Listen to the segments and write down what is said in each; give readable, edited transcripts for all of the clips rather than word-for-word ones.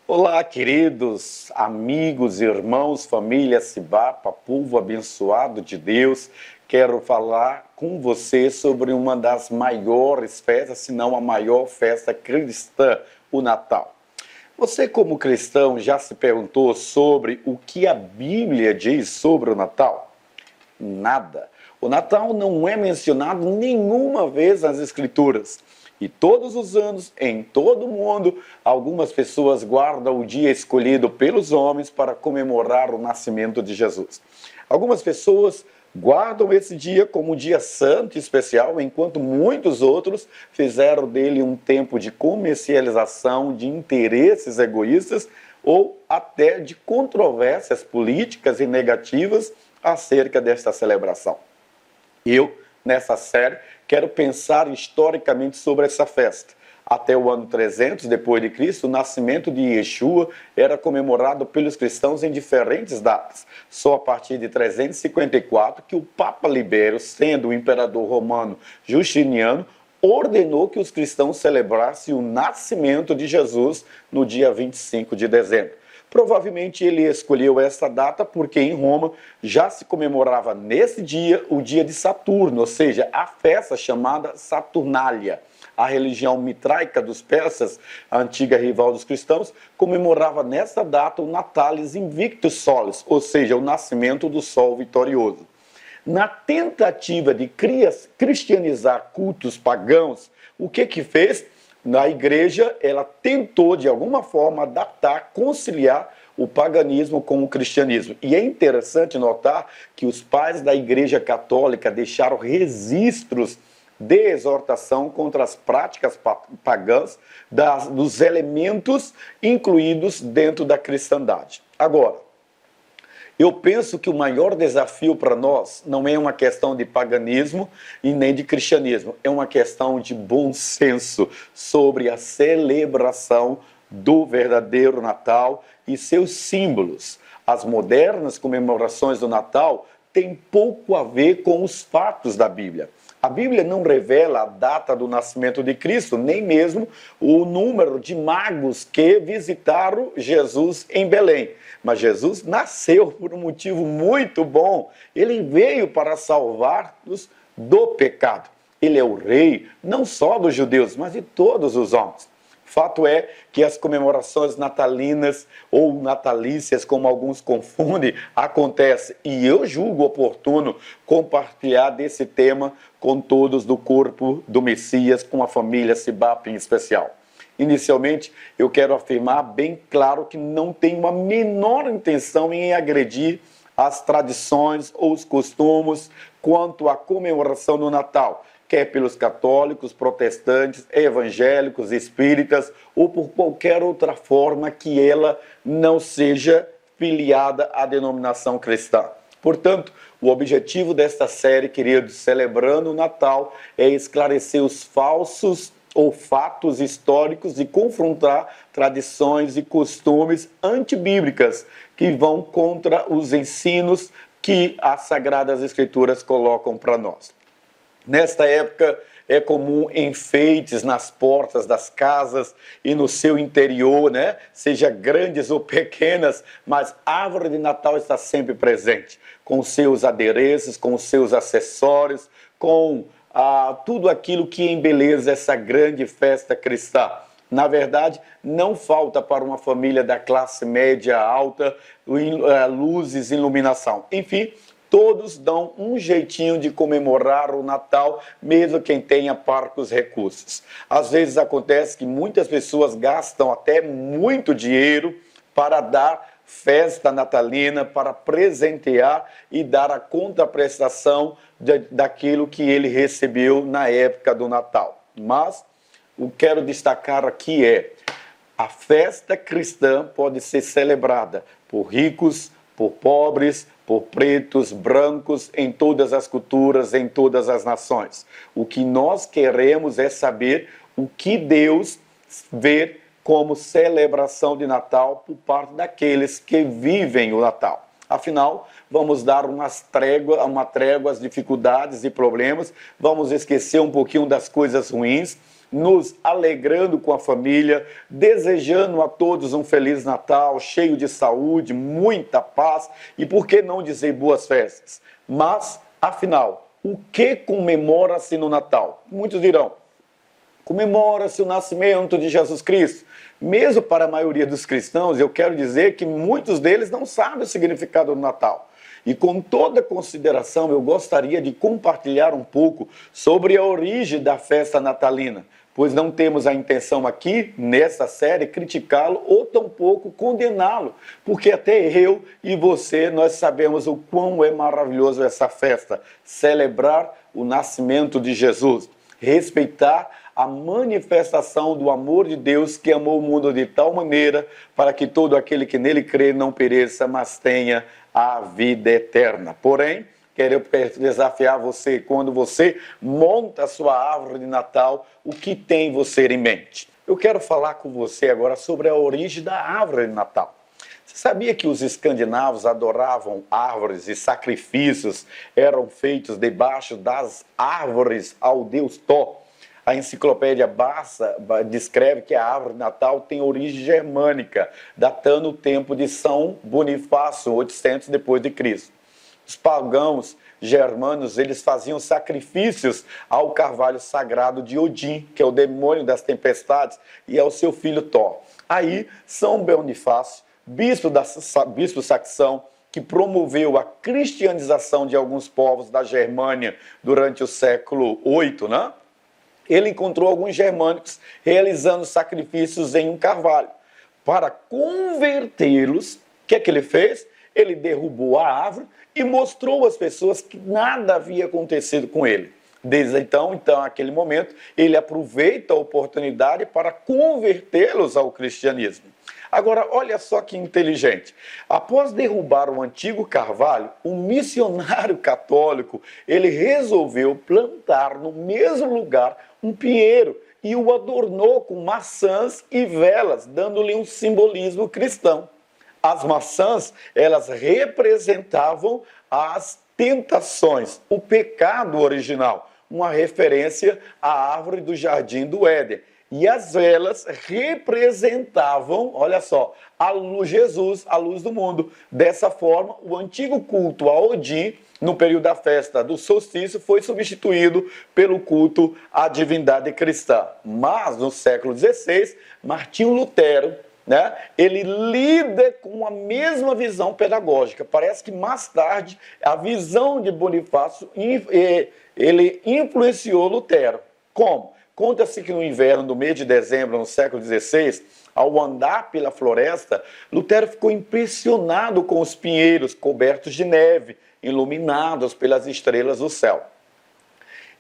Olá, queridos amigos, irmãos, família Cibapa, povo abençoado de Deus. Quero falar com você sobre uma das maiores festas, se não a maior festa cristã, o Natal. Você, como cristão, já se perguntou sobre o que a Bíblia diz sobre o Natal? Nada. O Natal não é mencionado nenhuma vez nas Escrituras. E todos os anos, em todo o mundo, algumas pessoas guardam o dia escolhido pelos homens para comemorar o nascimento de Jesus. Algumas pessoas guardam esse dia como um dia santo e especial, enquanto muitos outros fizeram dele um tempo de comercialização, de interesses egoístas ou até de controvérsias políticas e negativas acerca desta celebração. Eu, nessa série, quero pensar historicamente sobre essa festa. Até o ano 300 depois de Cristo, o nascimento de Yeshua era comemorado pelos cristãos em diferentes datas. Só a partir de 354 que o Papa Libério, sendo o imperador romano Justiniano, ordenou que os cristãos celebrassem o nascimento de Jesus no dia 25 de dezembro. Provavelmente ele escolheu essa data porque em Roma já se comemorava nesse dia o dia de Saturno, ou seja, a festa chamada Saturnália. A religião mitraica dos persas, a antiga rival dos cristãos, comemorava nessa data o Natalis Invictus Solis, ou seja, o nascimento do sol vitorioso. Na tentativa de cristianizar cultos pagãos, o que fez? Na igreja, ela tentou, de alguma forma, adaptar, conciliar o paganismo com o cristianismo. E é interessante notar que os pais da igreja católica deixaram registros de exortação contra as práticas pagãs dos elementos incluídos dentro da cristandade. Agora, eu penso que o maior desafio para nós não é uma questão de paganismo e nem de cristianismo, é uma questão de bom senso sobre a celebração do verdadeiro Natal e seus símbolos. As modernas comemorações do Natal têm pouco a ver com os fatos da Bíblia. A Bíblia não revela a data do nascimento de Cristo, nem mesmo o número de magos que visitaram Jesus em Belém. Mas Jesus nasceu por um motivo muito bom. Ele veio para salvar-nos do pecado. Ele é o rei, não só dos judeus, mas de todos os homens. Fato é que as comemorações natalinas ou natalícias, como alguns confundem, acontecem. E eu julgo oportuno compartilhar desse tema com todos do corpo do Messias, com a família Cibapa em especial. Inicialmente, eu quero afirmar bem claro que não tenho a menor intenção em agredir as tradições ou os costumes quanto à comemoração do Natal, quer pelos católicos, protestantes, evangélicos, espíritas ou por qualquer outra forma que ela não seja filiada à denominação cristã. Portanto, o objetivo desta série, queridos, celebrando o Natal, é esclarecer os falsos ou fatos históricos e confrontar tradições e costumes antibíblicas que vão contra os ensinos que as Sagradas Escrituras colocam para nós. Nesta época, é comum enfeites nas portas das casas e no seu interior, né? Seja grandes ou pequenas, mas a árvore de Natal está sempre presente, com seus adereços, com seus acessórios, com tudo aquilo que embeleza essa grande festa cristã. Na verdade, não falta para uma família da classe média alta luzes e iluminação. Enfim, todos dão um jeitinho de comemorar o Natal, mesmo quem tenha parcos recursos. Às vezes acontece que muitas pessoas gastam até muito dinheiro para dar festa natalina, para presentear e dar a contraprestação daquilo que ele recebeu na época do Natal. Mas o que quero destacar aqui é: a festa cristã pode ser celebrada por ricos, por pobres, por pretos, brancos, em todas as culturas, em todas as nações. O que nós queremos é saber o que Deus vê como celebração de Natal por parte daqueles que vivem o Natal. Afinal, vamos dar uma trégua às dificuldades e problemas, vamos esquecer um pouquinho das coisas ruins, nos alegrando com a família, desejando a todos um Feliz Natal, cheio de saúde, muita paz e, por que não dizer, boas festas. Mas, afinal, o que comemora-se no Natal? Muitos dirão, comemora-se o nascimento de Jesus Cristo. Mesmo para a maioria dos cristãos, eu quero dizer que muitos deles não sabem o significado do Natal. E com toda consideração, eu gostaria de compartilhar um pouco sobre a origem da festa natalina, pois não temos a intenção aqui, nessa série, criticá-lo ou tampouco condená-lo, porque até eu e você, nós sabemos o quão é maravilhoso essa festa, celebrar o nascimento de Jesus, respeitar a manifestação do amor de Deus que amou o mundo de tal maneira para que todo aquele que nele crê não pereça, mas tenha a vida eterna. Porém, quero desafiar você, quando você monta a sua árvore de Natal, o que tem você em mente? Eu quero falar com você agora sobre a origem da árvore de Natal. Você sabia que os escandinavos adoravam árvores e sacrifícios eram feitos debaixo das árvores ao deus Thor? A enciclopédia Barça descreve que a árvore de Natal tem origem germânica, datando o tempo de São Bonifácio, 800 depois de Cristo. Os pagãos germanos, eles faziam sacrifícios ao carvalho sagrado de Odin, que é o demônio das tempestades, e ao seu filho Thor. Aí, São Bonifácio, bispo saxão, que promoveu a cristianização de alguns povos da Germânia durante o século VIII, né? Ele encontrou alguns germânicos realizando sacrifícios em um carvalho. Para convertê-los, o que é que ele fez? Ele derrubou a árvore e mostrou às pessoas que nada havia acontecido com ele. Desde então, naquele momento, ele aproveita a oportunidade para convertê-los ao cristianismo. Agora, olha só que inteligente. Após derrubar o antigo carvalho, um missionário católico, ele resolveu plantar no mesmo lugar um pinheiro e o adornou com maçãs e velas, dando-lhe um simbolismo cristão. As maçãs, elas representavam as tentações, o pecado original, uma referência à árvore do jardim do Éden. E as velas representavam, olha só, Jesus, a luz do mundo. Dessa forma, o antigo culto a Odin, no período da festa do solstício, foi substituído pelo culto à divindade cristã. Mas, no século XVI, Martinho Lutero, ele lida com a mesma visão pedagógica. Parece que mais tarde, a visão de Bonifácio, ele influenciou Lutero. Como? Conta-se que no inverno do mês de dezembro, no século XVI, ao andar pela floresta, Lutero ficou impressionado com os pinheiros cobertos de neve, iluminados pelas estrelas do céu.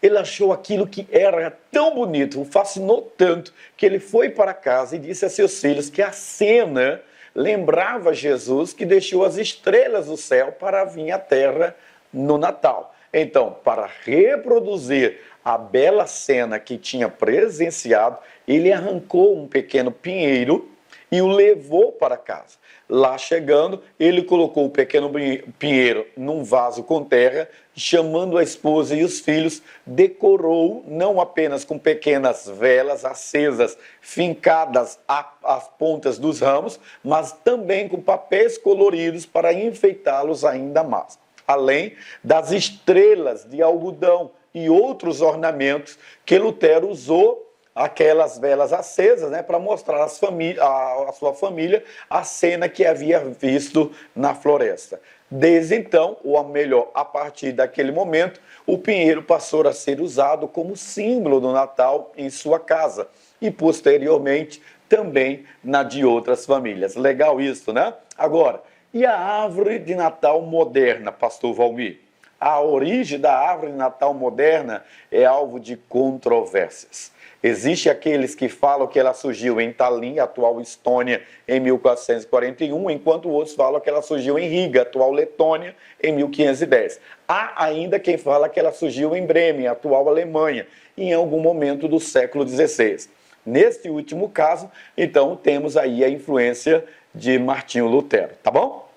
Ele achou aquilo que era tão bonito, o fascinou tanto, que ele foi para casa e disse a seus filhos que a cena lembrava Jesus que deixou as estrelas do céu para vir à terra no Natal. Então, para reproduzir a bela cena que tinha presenciado, ele arrancou um pequeno pinheiro e o levou para casa. Lá chegando, ele colocou o pequeno pinheiro num vaso com terra, chamando a esposa e os filhos, decorou não apenas com pequenas velas acesas, fincadas às pontas dos ramos, mas também com papéis coloridos para enfeitá-los ainda mais. Além das estrelas de algodão e outros ornamentos que Lutero usou aquelas velas acesas, para mostrar à sua família a cena que havia visto na floresta. Desde então, ou melhor, a partir daquele momento, o pinheiro passou a ser usado como símbolo do Natal em sua casa e, posteriormente, também na de outras famílias. Legal isso, né? Agora, e a árvore de Natal moderna, pastor Valmir? A origem da árvore de Natal moderna é alvo de controvérsias. Existem aqueles que falam que ela surgiu em Tallinn, atual Estônia, em 1441, enquanto outros falam que ela surgiu em Riga, atual Letônia, em 1510. Há ainda quem fala que ela surgiu em Bremen, atual Alemanha, em algum momento do século XVI. Neste último caso, então, temos aí a influência de Martinho Lutero, tá bom?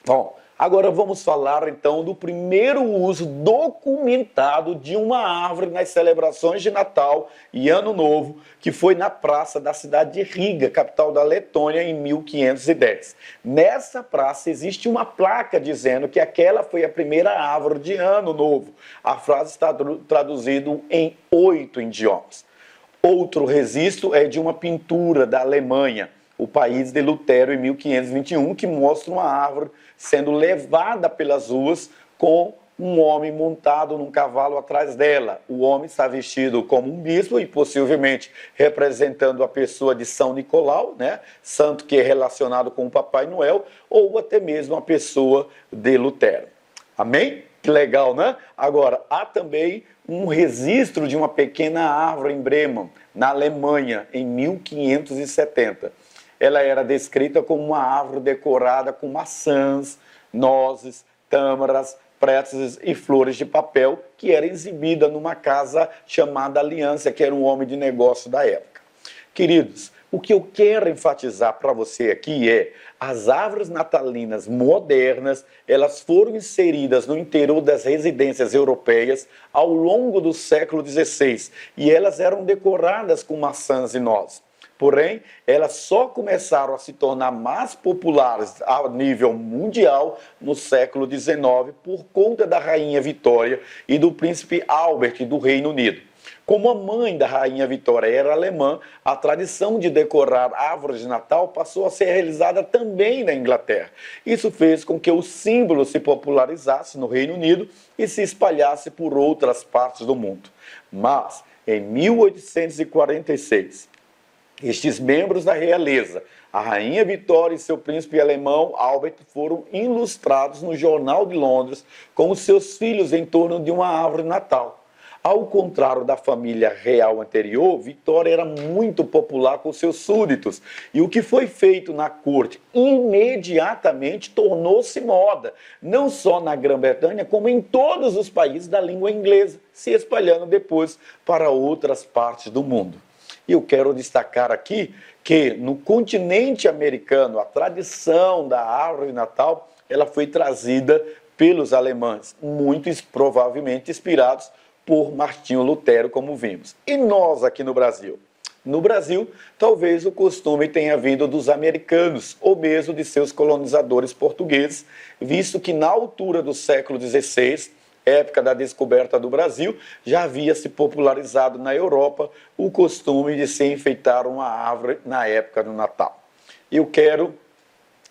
Bom, Agora vamos falar então do primeiro uso documentado de uma árvore nas celebrações de Natal e Ano Novo, que foi na praça da cidade de Riga, capital da Letônia, em 1510. Nessa praça existe uma placa dizendo que aquela foi a primeira árvore de Ano Novo. A frase está traduzida em 8 idiomas. Outro registro é de uma pintura da Alemanha, o país de Lutero, em 1521, que mostra uma árvore sendo levada pelas ruas com um homem montado num cavalo atrás dela. O homem está vestido como um bispo e possivelmente representando a pessoa de São Nicolau, né? Santo que é relacionado com o Papai Noel, ou até mesmo a pessoa de Lutero. Amém? Que legal, né? Agora, há também um registro de uma pequena árvore em Bremen, na Alemanha, em 1570. Ela era descrita como uma árvore decorada com maçãs, nozes, tâmaras, pretzels e flores de papel, que era exibida numa casa chamada Aliança, que era um homem de negócio da época. Queridos, o que eu quero enfatizar para você aqui é as árvores natalinas modernas, elas foram inseridas no interior das residências europeias ao longo do século XVI e elas eram decoradas com maçãs e nozes. Porém, elas só começaram a se tornar mais populares a nível mundial no século XIX por conta da Rainha Vitória e do Príncipe Albert do Reino Unido. Como a mãe da Rainha Vitória era alemã, a tradição de decorar árvores de Natal passou a ser realizada também na Inglaterra. Isso fez com que o símbolo se popularizasse no Reino Unido e se espalhasse por outras partes do mundo. Mas, em 1846, estes membros da realeza, a Rainha Vitória e seu príncipe alemão Albert, foram ilustrados no Jornal de Londres com os seus filhos em torno de uma árvore de Natal. Ao contrário da família real anterior, Vitória era muito popular com seus súditos. E o que foi feito na corte imediatamente tornou-se moda, não só na Grã-Bretanha, como em todos os países da língua inglesa, se espalhando depois para outras partes do mundo. E eu quero destacar aqui que no continente americano, a tradição da árvore de Natal, ela foi trazida pelos alemães, muitos provavelmente inspirados por Martinho Lutero, como vimos. E nós aqui no Brasil? No Brasil, talvez o costume tenha vindo dos americanos, ou mesmo de seus colonizadores portugueses, visto que na altura do século XVI, época da descoberta do Brasil, já havia se popularizado na Europa o costume de se enfeitar uma árvore na época do Natal. Eu quero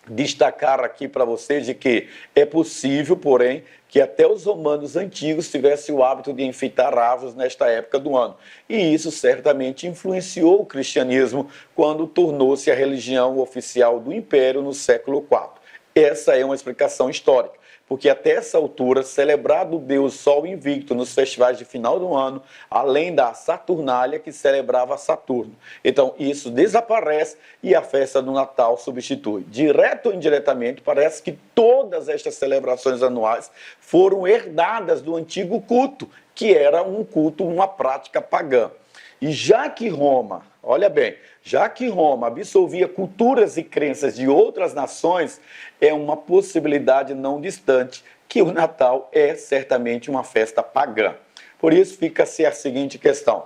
destacar aqui para vocês de que é possível, porém, que até os romanos antigos tivessem o hábito de enfeitar árvores nesta época do ano. E isso certamente influenciou o cristianismo quando tornou-se a religião oficial do Império no século IV. Essa é uma explicação histórica, porque até essa altura, celebrado o Deus Sol invicto nos festivais de final do ano, além da Saturnália, que celebrava Saturno. Então, isso desaparece e a festa do Natal substitui. Direto ou indiretamente, parece que todas estas celebrações anuais foram herdadas do antigo culto, que era um culto, uma prática pagã. E já que Roma, olha bem, já que Roma absolvia culturas e crenças de outras nações, é uma possibilidade não distante que o Natal é certamente uma festa pagã. Por isso fica-se a seguinte questão: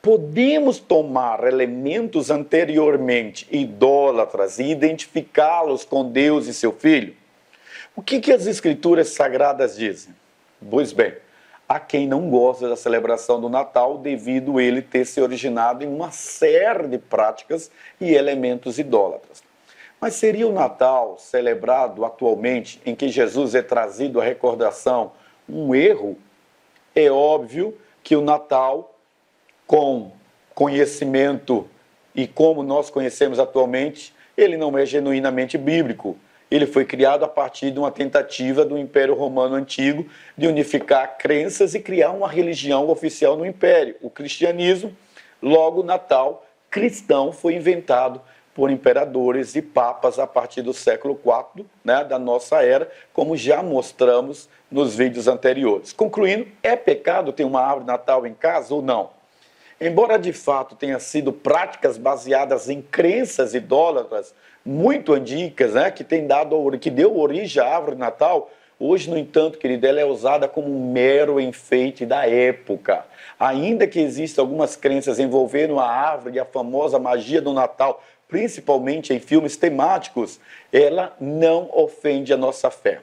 podemos tomar elementos anteriormente idólatras e identificá-los com Deus e seu Filho? O que as Escrituras Sagradas dizem? Pois bem, há quem não gosta da celebração do Natal devido a ele ter se originado em uma série de práticas e elementos idólatras. Mas seria o Natal celebrado atualmente, em que Jesus é trazido à recordação, um erro? É óbvio que o Natal, com conhecimento e como nós conhecemos atualmente, ele não é genuinamente bíblico. Ele foi criado a partir de uma tentativa do Império Romano Antigo de unificar crenças e criar uma religião oficial no Império, o cristianismo. Logo, o Natal cristão foi inventado por imperadores e papas a partir do século IV, né, da nossa era, como já mostramos nos vídeos anteriores. Concluindo, é pecado ter uma árvore de Natal em casa ou não? embora de fato tenha sido práticas baseadas em crenças idólatras muito antigas, né, que deu origem à árvore de Natal, hoje, no entanto, querido, ela é usada como um mero enfeite da época. Ainda que existam algumas crenças envolvendo a árvore e a famosa magia do Natal, principalmente em filmes temáticos, ela não ofende a nossa fé.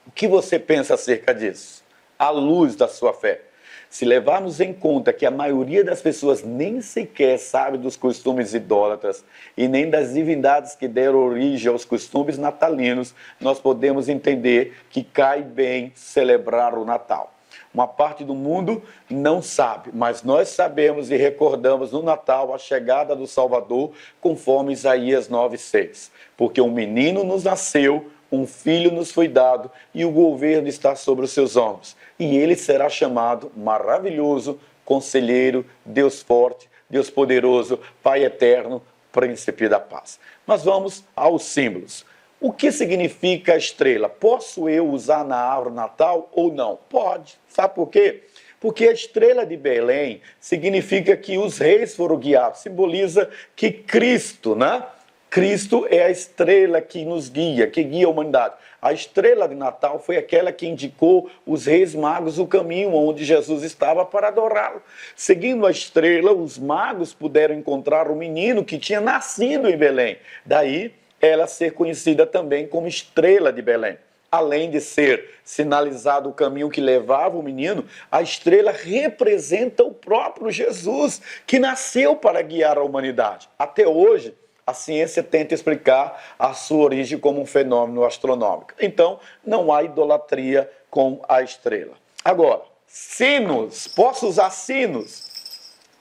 O que você pensa acerca disso? À luz da sua fé. Se levarmos em conta que a maioria das pessoas nem sequer sabe dos costumes idólatras e nem das divindades que deram origem aos costumes natalinos, nós podemos entender que cai bem celebrar o Natal. Uma parte do mundo não sabe, mas nós sabemos e recordamos no Natal a chegada do Salvador, conforme Isaías 9,6. Porque um menino nos nasceu, um filho nos foi dado e o governo está sobre os seus ombros. E ele será chamado Maravilhoso, Conselheiro, Deus Forte, Deus Poderoso, Pai Eterno, Príncipe da Paz. Mas vamos aos símbolos. O que significa a estrela? Posso eu usar na árvore Natal ou não? Pode. Sabe por quê? Porque a estrela de Belém significa que os reis foram guiados. Simboliza que Cristo, né? Cristo é a estrela que nos guia, que guia a humanidade. A estrela de Natal foi aquela que indicou os reis magos o caminho onde Jesus estava para adorá-lo. Seguindo a estrela, os magos puderam encontrar o menino que tinha nascido em Belém. Daí, ela ser conhecida também como estrela de Belém. Além de ser sinalizado o caminho que levava o menino, a estrela representa o próprio Jesus, que nasceu para guiar a humanidade. Até hoje, a ciência tenta explicar a sua origem como um fenômeno astronômico. Então, não há idolatria com a estrela. Agora, sinos. Posso usar sinos?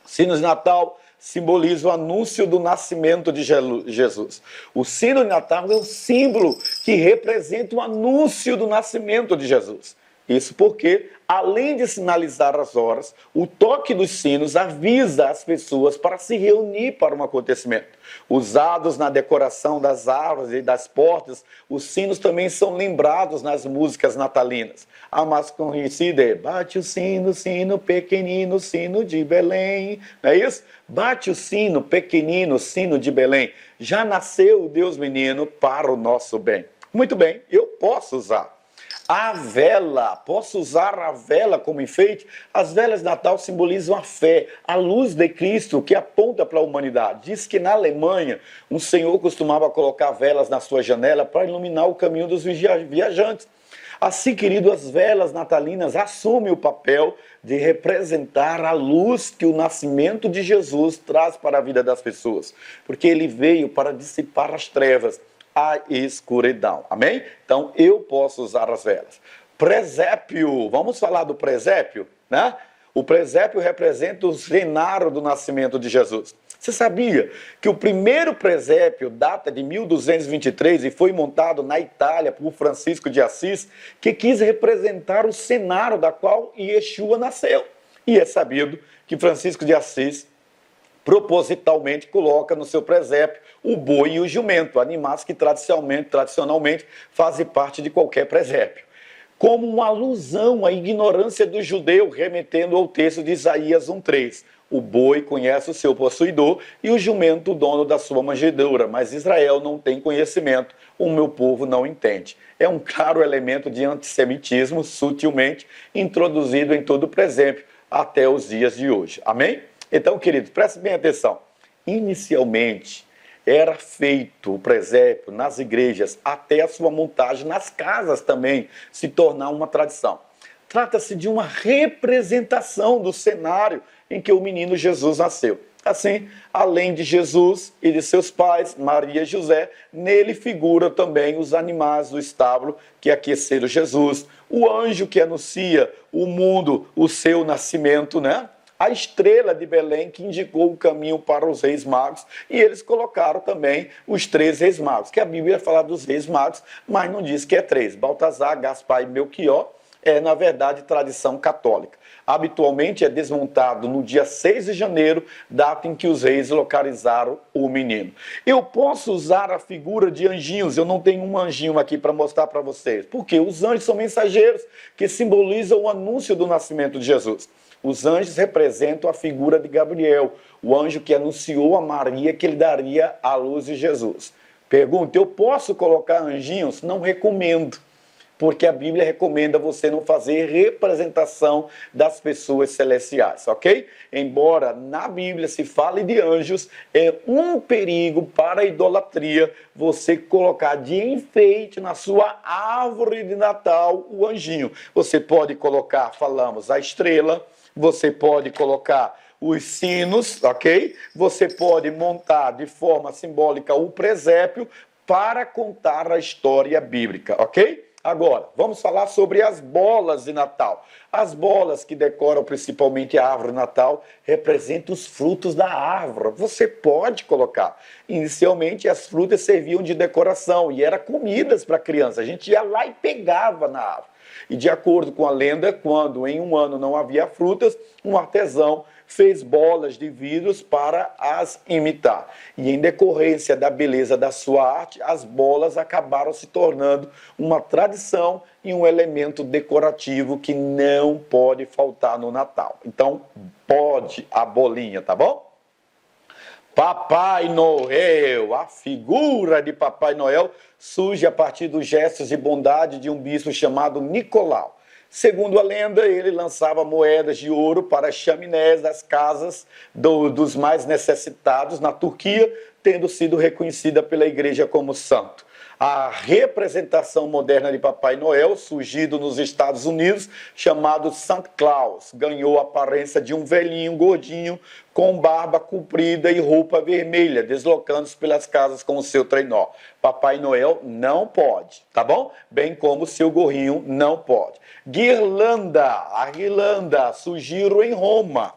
Sinos de Natal simboliza o anúncio do nascimento de Jesus. O sino de Natal é um símbolo que representa o anúncio do nascimento de Jesus. Isso porque, além de sinalizar as horas, o toque dos sinos avisa as pessoas para se reunir para um acontecimento. Usados na decoração das árvores e das portas, os sinos também são lembrados nas músicas natalinas. A mais conhecida é Bate o sino, sino pequenino, sino de Belém. Não é isso? Bate o sino pequenino, sino de Belém. Já nasceu o Deus menino para o nosso bem. Muito bem, eu posso usar. A vela, posso usar a vela como enfeite? As velas de Natal simbolizam a fé, a luz de Cristo que aponta para a humanidade. Diz que na Alemanha, um senhor costumava colocar velas na sua janela para iluminar o caminho dos viajantes. Assim, querido, as velas natalinas assumem o papel de representar a luz que o nascimento de Jesus traz para a vida das pessoas, porque ele veio para dissipar as trevas, a escuridão. Amém? Então, eu posso usar as velas. Presépio. Vamos falar do presépio, né? O presépio representa o cenário do nascimento de Jesus. Você sabia que o primeiro presépio data de 1223 e foi montado na Itália por Francisco de Assis, que quis representar o cenário da qual Yeshua nasceu. E é sabido que Francisco de Assis propositalmente coloca no seu presépio o boi e o jumento, animais que tradicionalmente fazem parte de qualquer presépio, como uma alusão à ignorância do judeu, remetendo ao texto de Isaías 1,3. O boi conhece o seu possuidor e o jumento o dono da sua manjedoura, mas Israel não tem conhecimento, o meu povo não entende. É um claro elemento de antissemitismo sutilmente introduzido em todo o presépio até os dias de hoje. Amém? Então, queridos, preste bem atenção. Inicialmente, era feito o presépio nas igrejas até a sua montagem nas casas também se tornar uma tradição. Trata-se de uma representação do cenário em que o menino Jesus nasceu. Assim, além de Jesus e de seus pais, Maria e José, nele figuram também os animais do estábulo que aqueceram Jesus, o anjo que anuncia o mundo, o seu nascimento, né? A estrela de Belém que indicou o caminho para os reis magos, e eles colocaram também os 3 reis magos, que a Bíblia fala dos reis magos, mas não diz que é 3. Baltazar, Gaspar e Melquior é, na verdade, tradição católica. Habitualmente é desmontado no dia 6 de janeiro, data em que os reis localizaram o menino. Eu posso usar a figura de anjinhos, eu não tenho um anjinho aqui para mostrar para vocês, porque os anjos são mensageiros que simbolizam o anúncio do nascimento de Jesus. Os anjos representam a figura de Gabriel, o anjo que anunciou a Maria que ele daria à luz de Jesus. Pergunta, eu posso colocar anjinhos? Não recomendo, porque a Bíblia recomenda você não fazer representação das pessoas celestiais, ok? Embora na Bíblia se fale de anjos, é um perigo para a idolatria você colocar de enfeite na sua árvore de Natal o anjinho. Você pode colocar, falamos, a estrela, você pode colocar os sinos, ok? Você pode montar de forma simbólica o presépio para contar a história bíblica, ok? Agora, vamos falar sobre as bolas de Natal. As bolas que decoram principalmente a árvore de Natal representam os frutos da árvore. Você pode colocar. Inicialmente, as frutas serviam de decoração e eram comidas para a criança. A gente ia lá e pegava na árvore. E de acordo com a lenda, quando em um ano não havia frutas, um artesão fez bolas de vidros para as imitar. E em decorrência da beleza da sua arte, as bolas acabaram se tornando uma tradição e um elemento decorativo que não pode faltar no Natal. Então, pode a bolinha, tá bom? Papai Noel, a figura de Papai Noel surge a partir dos gestos de bondade de um bispo chamado Nicolau. Segundo a lenda, ele lançava moedas de ouro para as chaminés das casas dos mais necessitados na Turquia, tendo sido reconhecida pela igreja como santo. A representação moderna de Papai Noel, surgido nos Estados Unidos, chamado Santa Claus, ganhou a aparência de um velhinho gordinho com barba comprida e roupa vermelha, deslocando-se pelas casas com o seu trenó. Papai Noel não pode, tá bom? Bem como seu gorrinho não pode. Guirlanda, a guirlanda surgiram em Roma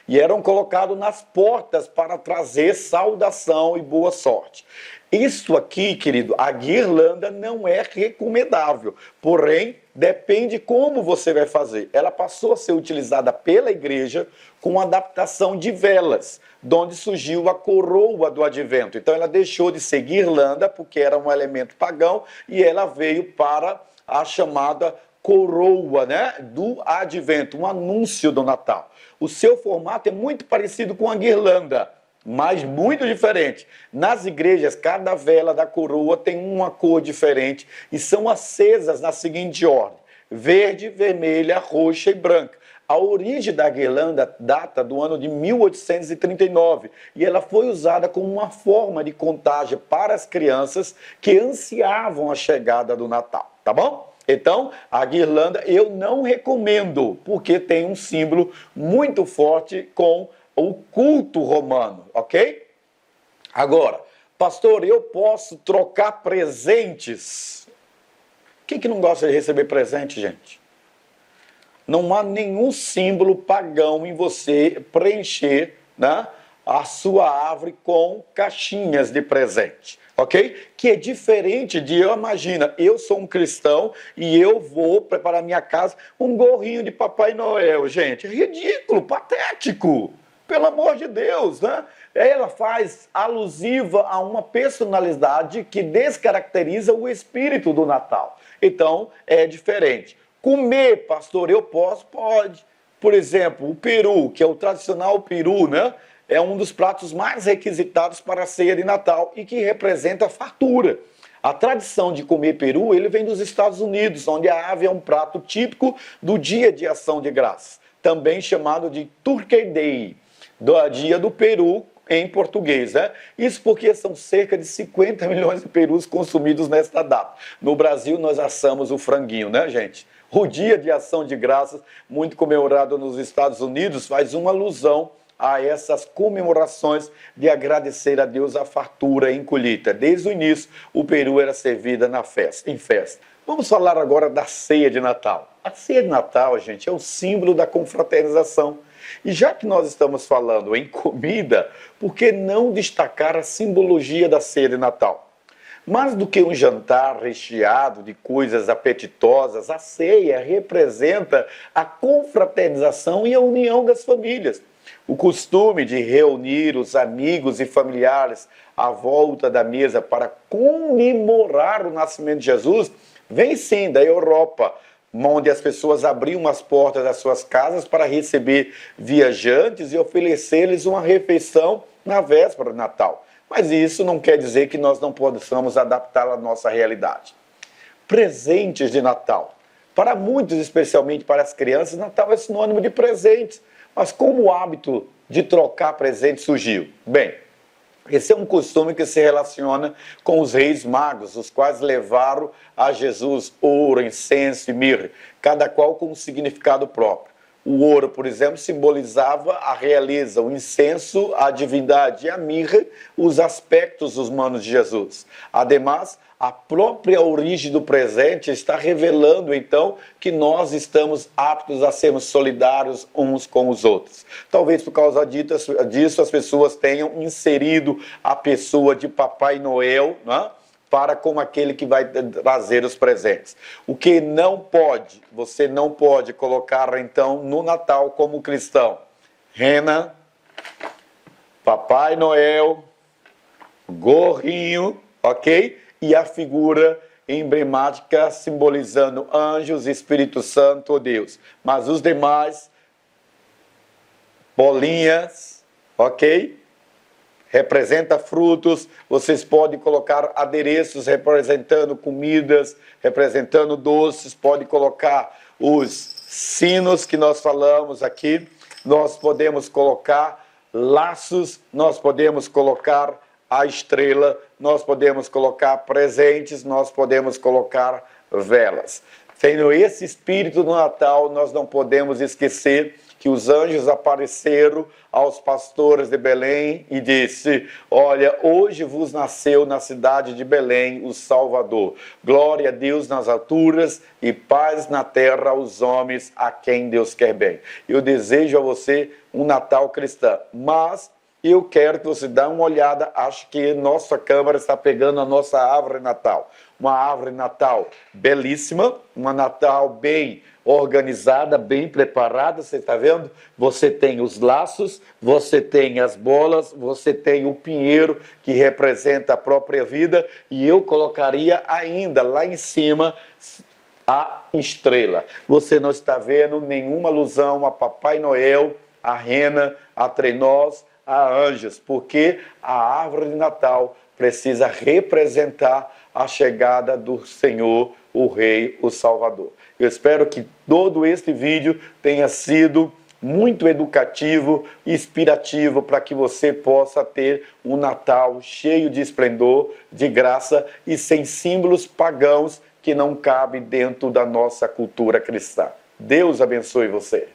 e eram colocados nas portas para trazer saudação e boa sorte. Isso aqui, querido, a guirlanda não é recomendável, porém, depende como você vai fazer. Ela passou a ser utilizada pela igreja com adaptação de velas, de onde surgiu a coroa do advento. Então, ela deixou de ser guirlanda, porque era um elemento pagão, e ela veio para a chamada coroa, né, do advento, um anúncio do Natal. O seu formato é muito parecido com a guirlanda, mas muito diferente. Nas igrejas, cada vela da coroa tem uma cor diferente e são acesas na seguinte ordem: verde, vermelha, roxa e branca. A origem da guirlanda data do ano de 1839 e ela foi usada como uma forma de contágio para as crianças que ansiavam a chegada do Natal, tá bom? Então, a guirlanda eu não recomendo, porque tem um símbolo muito forte com o culto romano, ok? Agora, pastor, eu posso trocar presentes? Quem que não gosta de receber presente, gente? Não há nenhum símbolo pagão em você preencher, né, a sua árvore com caixinhas de presente, ok? Que é diferente de, imagina, eu sou um cristão e eu vou preparar minha casa um gorrinho de Papai Noel, gente. É ridículo, patético. Pelo amor de Deus, né? Ela faz alusiva a uma personalidade que descaracteriza o espírito do Natal. Então, é diferente. Comer, pastor, eu posso? Pode. Por exemplo, o peru, que é o tradicional peru, né? É um dos pratos mais requisitados para a ceia de Natal e que representa a fartura. A tradição de comer peru, ele vem dos Estados Unidos, onde a ave é um prato típico do Dia de Ação de Graças, também chamado de Turkey Day, do dia do peru em português, né? Isso porque são cerca de 50 milhões de perus consumidos nesta data. No Brasil, nós assamos o franguinho, né, gente? O Dia de Ação de Graças, muito comemorado nos Estados Unidos, faz uma alusão a essas comemorações de agradecer a Deus a fartura em colheita. Desde o início, o peru era servido em festa. Vamos falar agora da ceia de Natal. A ceia de Natal, gente, é o símbolo da confraternização. E já que nós estamos falando em comida, por que não destacar a simbologia da ceia de Natal? Mais do que um jantar recheado de coisas apetitosas, a ceia representa a confraternização e a união das famílias. O costume de reunir os amigos e familiares à volta da mesa para comemorar o nascimento de Jesus vem sim da Europa, onde as pessoas abriam as portas das suas casas para receber viajantes e oferecer-lhes uma refeição na véspera do Natal. Mas isso não quer dizer que nós não possamos adaptar à nossa realidade. Presentes de Natal. Para muitos, especialmente para as crianças, Natal é sinônimo de presentes. Mas como o hábito de trocar presentes surgiu? Bem, esse é um costume que se relaciona com os reis magos, os quais levaram a Jesus ouro, incenso e mirra, cada qual com um significado próprio. O ouro, por exemplo, simbolizava a realeza, o incenso, a divindade, e a mirra, os aspectos humanos de Jesus. Ademais, a própria origem do presente está revelando, então, que nós estamos aptos a sermos solidários uns com os outros. Talvez por causa disso as pessoas tenham inserido a pessoa de Papai Noel, né, para como aquele que vai trazer os presentes. O que não pode, você não pode colocar, então, no Natal como cristão. Rena, Papai Noel, gorrinho, ok? E a figura emblemática simbolizando anjos, Espírito Santo ou Deus. Mas os demais, bolinhas, ok? Representa frutos, vocês podem colocar adereços representando comidas, representando doces, pode colocar os sinos que nós falamos aqui, nós podemos colocar laços, nós podemos colocar a estrela, nós podemos colocar presentes, nós podemos colocar velas. Tendo esse espírito do Natal, nós não podemos esquecer que os anjos apareceram aos pastores de Belém e disse: olha, hoje vos nasceu na cidade de Belém o Salvador. Glória a Deus nas alturas e paz na terra aos homens a quem Deus quer bem. Eu desejo a você um Natal cristão, mas eu quero que você dê uma olhada, acho que nossa câmera está pegando a nossa árvore de Natal. Uma árvore de Natal belíssima, uma Natal bem organizada, bem preparada, você está vendo? Você tem os laços, você tem as bolas, você tem o pinheiro que representa a própria vida e eu colocaria ainda lá em cima a estrela. Você não está vendo nenhuma alusão a Papai Noel, a rena, a trenós, a anjos, porque a árvore de Natal precisa representar a chegada do Senhor, o Rei, o Salvador. Eu espero que todo este vídeo tenha sido muito educativo e inspirativo para que você possa ter um Natal cheio de esplendor, de graça e sem símbolos pagãos que não cabem dentro da nossa cultura cristã. Deus abençoe você.